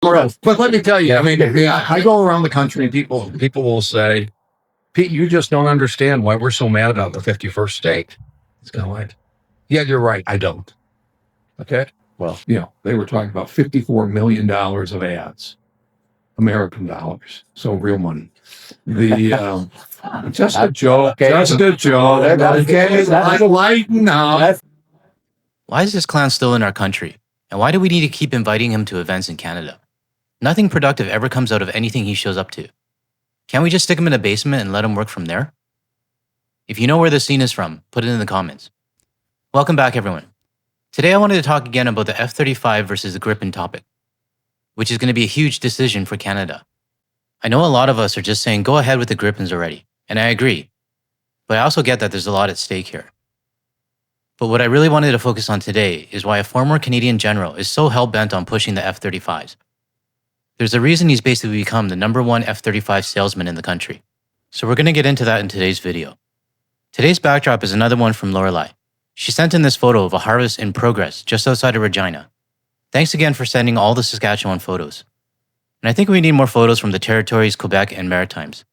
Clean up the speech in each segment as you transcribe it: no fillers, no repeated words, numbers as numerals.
Right. But let me tell you, I mean, yeah, I go around the country and people will say, Pete, you just don't understand why we're so mad about the 51st state. It's kind of like, yeah, you're right. I don't. Okay. Well, they were talking about $54 million of ads, American dollars. So real money. The just a joke. Just a joke. Okay, lighten up. Why is this clown still in our country? And why do we need to keep inviting him to events in Canada? Nothing productive ever comes out of anything he shows up to. Can't we just stick him in a basement and let him work from there? If you know where this scene is from, put it in the comments. Welcome back, everyone. Today I wanted to talk again about the F-35 versus the Gripen topic, which is going to be a huge decision for Canada. I know a lot of us are just saying go ahead with the Gripens already, and I agree. But I also get that there's a lot at stake here. But what I really wanted to focus on today is why a former Canadian general is so hell-bent on pushing the F-35s. There's a reason he's basically become the #1 F-35 salesman in the country. So we're going to get into that in today's video. Today's backdrop is another one from Lorelei. She sent in this photo of a harvest in progress just outside of Regina. Thanks again for sending all the Saskatchewan photos. And I think we need more photos from the territories, Quebec, and Maritimes.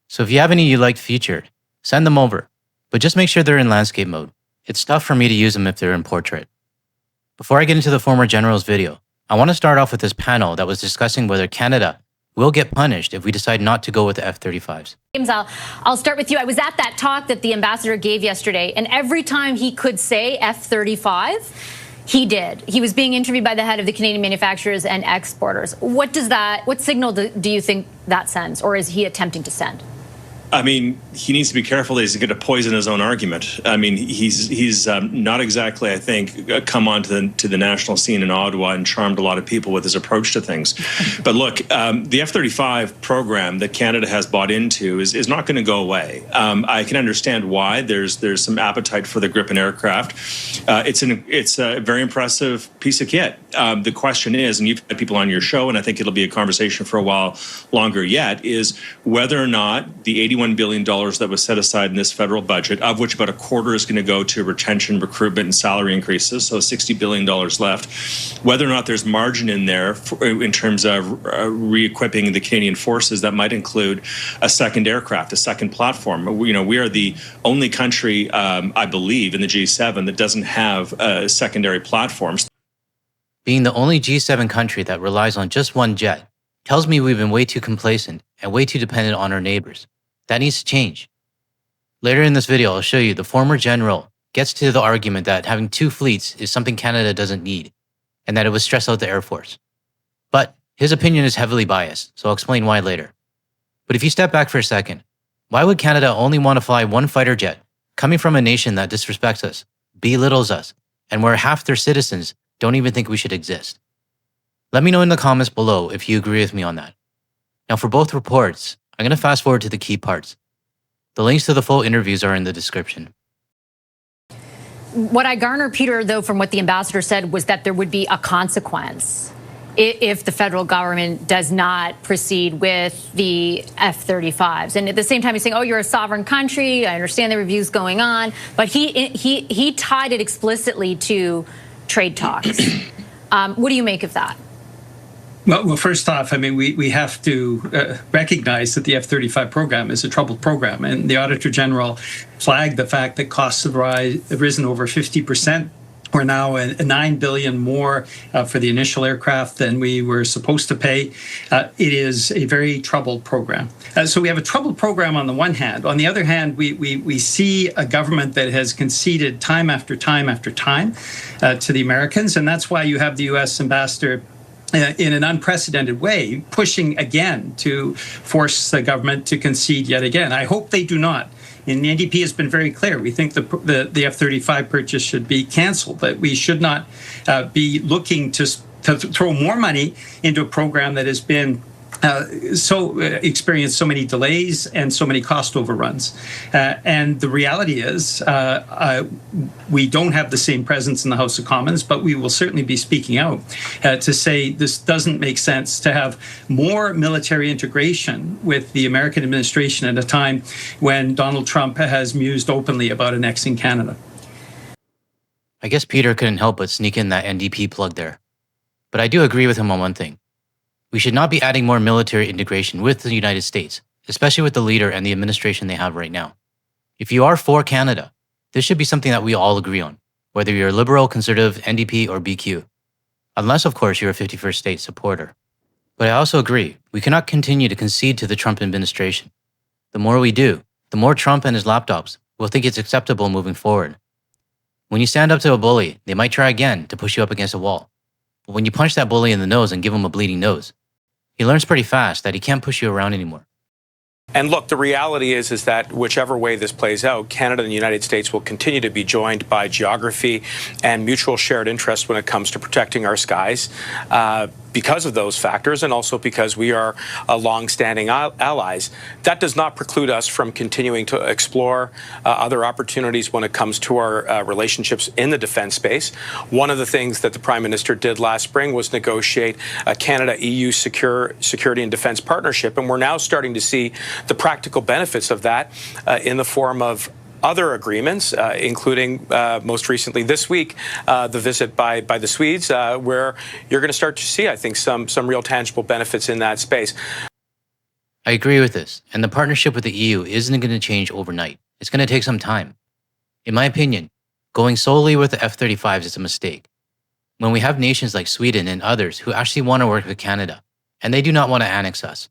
So if you have any you liked featured, send them over, but just make sure they're in landscape mode. It's tough for me to use them if they're in portrait. Before I get into the former general's video, I want to start off with this panel that was discussing whether Canada will get punished if we decide not to go with the F-35s. James, I'll start with you. I was at that talk that the ambassador gave yesterday, and every time he could say F-35, he did. He was being interviewed by the head of the Canadian manufacturers and exporters. What signal do you think that sends, or is he attempting to send? I mean, he needs to be careful that he's going to poison his own argument. I mean, he's not exactly, I think, come onto the national scene in Ottawa and charmed a lot of people with his approach to things. But look, the F-35 program that Canada has bought into is not going to go away. I can understand why. There's some appetite for the Gripen aircraft. It's a very impressive piece of kit. The question is, and you've had people on your show, and I think it'll be a conversation for a while longer yet, is whether or not the $81 billion that was set aside in this federal budget, of which about a quarter is going to go to retention, recruitment, and salary increases, so $60 billion left, whether or not there's margin in there in terms of re-equipping the Canadian forces that might include a second aircraft, a second platform. We are the only country, I believe, in the G7 that doesn't have secondary platforms. Being the only G7 country that relies on just one jet tells me we've been way too complacent and way too dependent on our neighbors. That needs to change. Later in this video, I'll show you the former general gets to the argument that having two fleets is something Canada doesn't need, and that it would stress out the Air Force. But his opinion is heavily biased, so I'll explain why later. But if you step back for a second, why would Canada only want to fly one fighter jet coming from a nation that disrespects us, belittles us, and where half their citizens don't even think we should exist? Let me know in the comments below if you agree with me on that. Now for both reports, I'm going to fast forward to the key parts. The links to the full interviews are in the description. What I garner, Peter, though, from what the ambassador said was that there would be a consequence if the federal government does not proceed with the F-35s. And at the same time, he's saying, oh, you're a sovereign country. I understand the review's going on. But he tied it explicitly to trade talks. What do you make of that? Well, first off, I mean, we have to recognize that the F-35 program is a troubled program. And the Auditor General flagged the fact that costs have risen over 50%. We're now at $9 billion more for the initial aircraft than we were supposed to pay. It is a very troubled program. So we have a troubled program on the one hand. On the other hand, we see a government that has conceded time after time after time to the Americans. And that's why you have the U.S. ambassador in an unprecedented way, pushing again to force the government to concede yet again. I hope they do not. And the NDP has been very clear. We think the F-35 purchase should be canceled, but we should not be looking to throw more money into a program that has been experienced so many delays and so many cost overruns. And the reality is we don't have the same presence in the House of Commons, but we will certainly be speaking out to say this doesn't make sense to have more military integration with the American administration at a time when Donald Trump has mused openly about annexing Canada. I guess Peter couldn't help but sneak in that NDP plug there. But I do agree with him on one thing. We should not be adding more military integration with the United States, especially with the leader and the administration they have right now. If you are for Canada, this should be something that we all agree on, whether you're Liberal, Conservative, NDP, or BQ. Unless, of course, you're a 51st state supporter. But I also agree, we cannot continue to concede to the Trump administration. The more we do, the more Trump and his lapdogs will think it's acceptable moving forward. When you stand up to a bully, they might try again to push you up against a wall. But when you punch that bully in the nose and give him a bleeding nose, he learns pretty fast that he can't push you around anymore. And look, the reality is that whichever way this plays out, Canada and the United States will continue to be joined by geography and mutual shared interest when it comes to protecting our skies because of those factors, and also because we are long-standing allies. That does not preclude us from continuing to explore other opportunities when it comes to our relationships in the defense space. One of the things that the Prime Minister did last spring was negotiate a Canada-EU security and defense partnership, and we're now starting to see the practical benefits of that in the form of other agreements, including most recently this week, the visit by the Swedes, where you're going to start to see, I think, some real tangible benefits in that space. I agree with this, and the partnership with the EU isn't going to change overnight. It's going to take some time. In my opinion, going solely with the F-35s is a mistake. When we have nations like Sweden and others who actually want to work with Canada, and they do not want to annex us.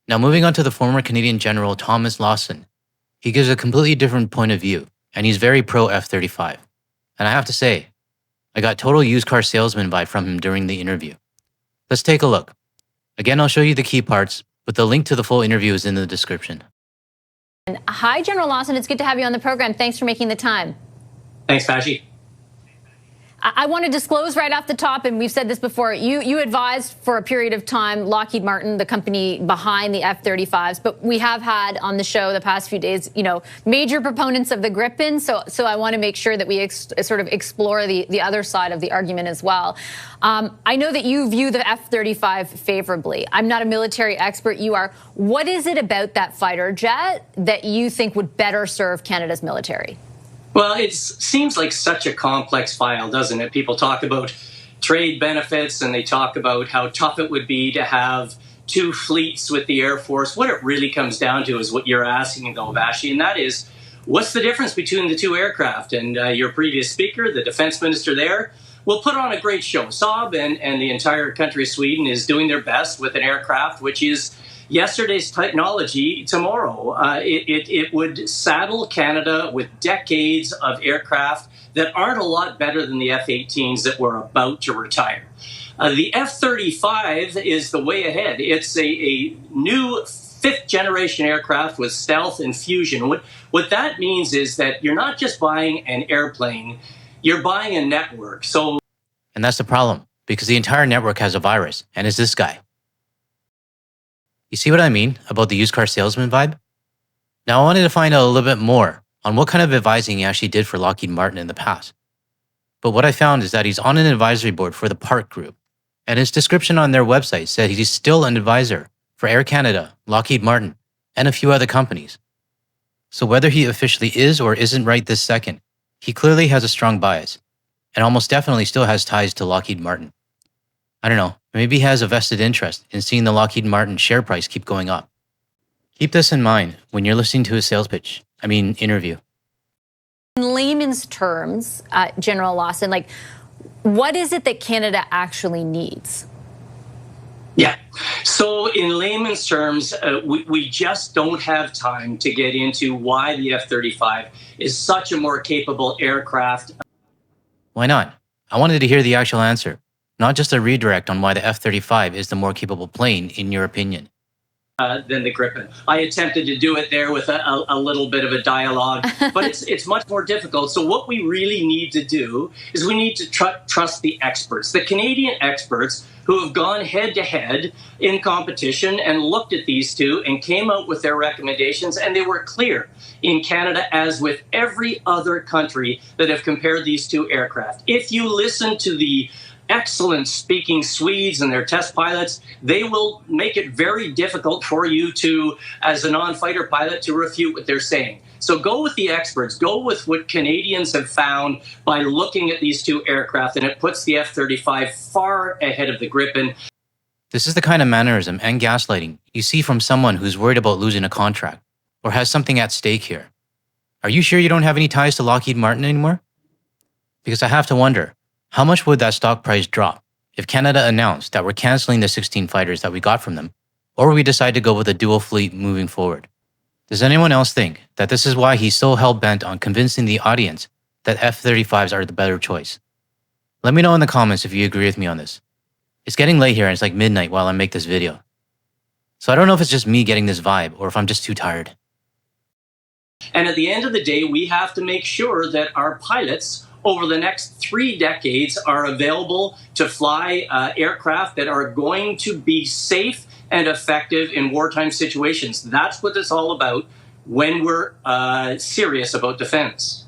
Now, moving on to the former Canadian General Thomas Lawson, he gives a completely different point of view, and he's very pro F-35. And I have to say, I got total used car salesman vibe from him during the interview. Let's take a look. Again, I'll show you the key parts, but the link to the full interview is in the description. Hi, General Lawson. It's good to have you on the program. Thanks for making the time. Thanks, Pashi. I want to disclose right off the top, and we've said this before, you advised for a period of time Lockheed Martin, the company behind the F-35s, but we have had on the show the past few days, major proponents of the Gripen, so I want to make sure that we sort of explore the other side of the argument as well. I know that you view the F-35 favorably. I'm not a military expert, you are. What is it about that fighter jet that you think would better serve Canada's military? Well, it seems like such a complex file, doesn't it? People talk about trade benefits and they talk about how tough it would be to have two fleets with the Air Force. What it really comes down to is what you're asking, though, Vashi, and that is, what's the difference between the two aircraft? And your previous speaker, the defense minister there, will put on a great show. Saab and the entire country of Sweden is doing their best with an aircraft which is yesterday's technology tomorrow. It would saddle Canada with decades of aircraft that aren't a lot better than the F-18s that we're about to retire. The F-35 is the way ahead. It's a new fifth-generation aircraft with stealth and fusion. What that means is that you're not just buying an airplane, you're buying a network. And that's the problem, because the entire network has a virus, and it's this guy. You see what I mean about the used car salesman vibe? Now, I wanted to find out a little bit more on what kind of advising he actually did for Lockheed Martin in the past. But what I found is that he's on an advisory board for the Park Group, and his description on their website said he's still an advisor for Air Canada, Lockheed Martin, and a few other companies. So whether he officially is or isn't right this second, he clearly has a strong bias, and almost definitely still has ties to Lockheed Martin. I don't know, maybe he has a vested interest in seeing the Lockheed Martin share price keep going up. Keep this in mind when you're listening to his interview. In layman's terms, General Lawson, what is it that Canada actually needs? Yeah. So in layman's terms, we just don't have time to get into why the F-35 is such a more capable aircraft. Why not? I wanted to hear the actual answer, not just a redirect on why the F-35 is the more capable plane, in your opinion. Than the Gripen. I attempted to do it there with a little bit of a dialogue, but it's much more difficult. So what we really need to do is we need to trust the experts, the Canadian experts who have gone head-to-head in competition and looked at these two and came out with their recommendations, and they were clear in Canada, as with every other country that have compared these two aircraft. If you listen to the excellent speaking Swedes and their test pilots, they will make it very difficult for you to, as a non-fighter pilot, to refute what they're saying. So go with the experts, go with what Canadians have found by looking at these two aircraft, and it puts the F-35 far ahead of the Gripen. This is the kind of mannerism and gaslighting you see from someone who's worried about losing a contract or has something at stake here. Are you sure you don't have any ties to Lockheed Martin anymore? Because I have to wonder, how much would that stock price drop if Canada announced that we're canceling the 16 fighters that we got from them, or we decide to go with a dual fleet moving forward? Does anyone else think that this is why he's so hell-bent on convincing the audience that F-35s are the better choice? Let me know in the comments if you agree with me on this. It's getting late here and it's like midnight while I make this video. So I don't know if it's just me getting this vibe or if I'm just too tired. And at the end of the day, we have to make sure that our pilots over the next 3 decades are available to fly aircraft that are going to be safe and effective in wartime situations. That's what it's all about when we're serious about defense.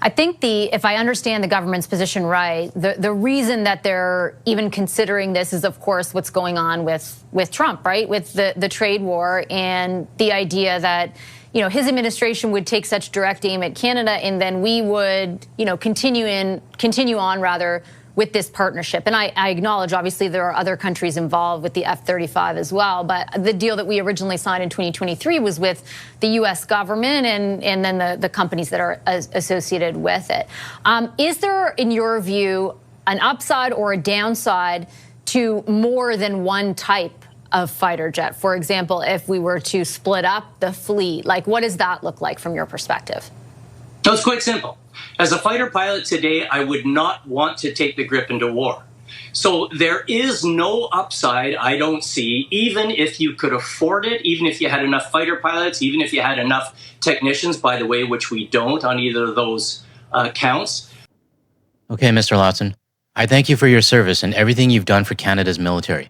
I think if I understand the government's position right, the reason that they're even considering this is, of course, what's going on with Trump, right? With the trade war and the idea that, you know, his administration would take such direct aim at Canada, and then we would, you know, continue on with this partnership. And I acknowledge, obviously, there are other countries involved with the F-35 as well, but the deal that we originally signed in 2023 was with the U.S. government and then the companies that are associated with it. Is there, in your view, an upside or a downside to more than one type of fighter jet? For example, if we were to split up the fleet, like what does that look like from your perspective? So it's quite simple. As a fighter pilot today, I would not want to take the Gripen to war. So there is no upside, I don't see, even if you could afford it, even if you had enough fighter pilots, even if you had enough technicians, by the way, which we don't on either of those counts. Okay, Mr. Lawson, I thank you for your service and everything you've done for Canada's military.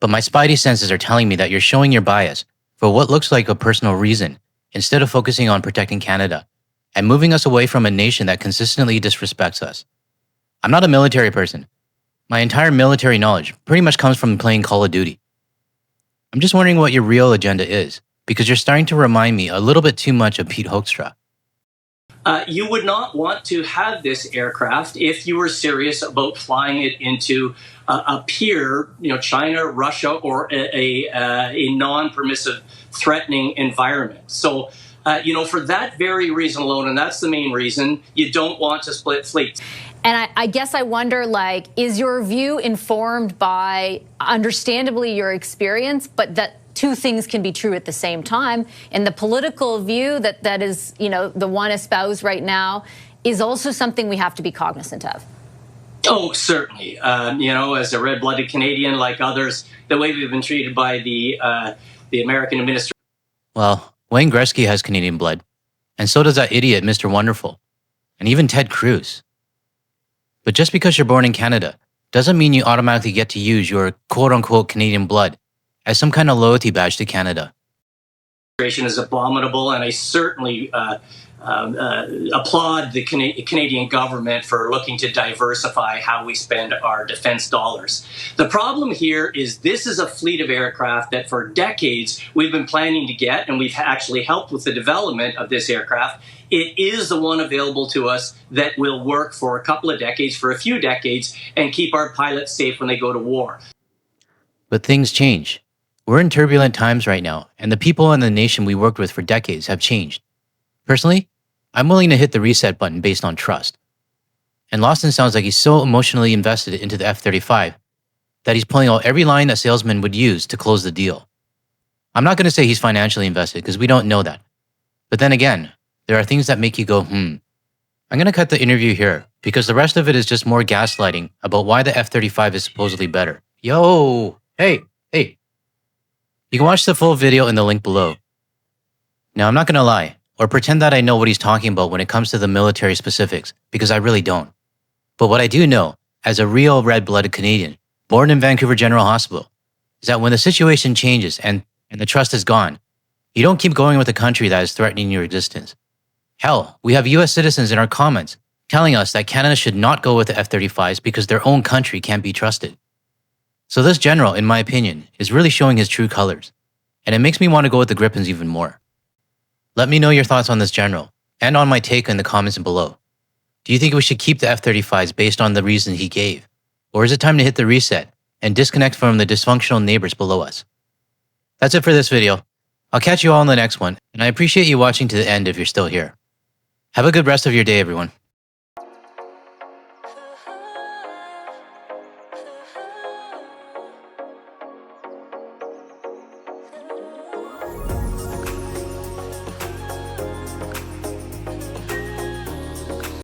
But my spidey senses are telling me that you're showing your bias for what looks like a personal reason instead of focusing on protecting Canada and moving us away from a nation that consistently disrespects us. I'm not a military person. My entire military knowledge pretty much comes from playing Call of Duty. I'm just wondering what your real agenda is, because you're starting to remind me a little bit too much of Pete Hoekstra. You would not want to have this aircraft if you were serious about flying it into a peer, you know, China, Russia, or a non-permissive, threatening environment. So, you know, for that very reason alone, and that's the main reason, you don't want to split fleets. And I guess I wonder, like, is your view informed by, understandably, your experience, but that two things can be true at the same time? And the political view that is, you know, the one espoused right now is also something we have to be cognizant of. Oh, certainly. You know, as a red-blooded Canadian, like others, the way we've been treated by the American administration. Well, Wayne Gretzky has Canadian blood, and so does that idiot Mr. Wonderful, and even Ted Cruz. But just because you're born in Canada doesn't mean you automatically get to use your quote-unquote Canadian blood as some kind of loyalty badge to Canada. Is abominable, and I certainly applaud the Canadian government for looking to diversify how we spend our defense dollars. The problem here is this is a fleet of aircraft that for decades we've been planning to get, and we've actually helped with the development of this aircraft. It is the one available to us that will work for a couple of decades, for a few decades, and keep our pilots safe when they go to war. But things change. We're in turbulent times right now, and the people in the nation we worked with for decades have changed. Personally, I'm willing to hit the reset button based on trust. And Lawson sounds like he's so emotionally invested into the F-35 that he's pulling out every line a salesman would use to close the deal. I'm not going to say he's financially invested because we don't know that. But then again, there are things that make you go, I'm going to cut the interview here because the rest of it is just more gaslighting about why the F-35 is supposedly better. Yo, hey. You can watch the full video in the link below. Now, I'm not going to lie or pretend that I know what he's talking about when it comes to the military specifics, because I really don't. But what I do know, as a real red-blooded Canadian, born in Vancouver General Hospital, is that when the situation changes and the trust is gone, you don't keep going with a country that is threatening your existence. Hell, we have US citizens in our comments telling us that Canada should not go with the F-35s because their own country can't be trusted. So this general, in my opinion, is really showing his true colors, and it makes me want to go with the Gripens even more. Let me know your thoughts on this general, and on my take in the comments below. Do you think we should keep the F-35s based on the reason he gave? Or is it time to hit the reset and disconnect from the dysfunctional neighbors below us. That's it for this video. I'll catch you all in the next one, and I appreciate you watching to the end if you're still here. Have a good rest of your day, everyone.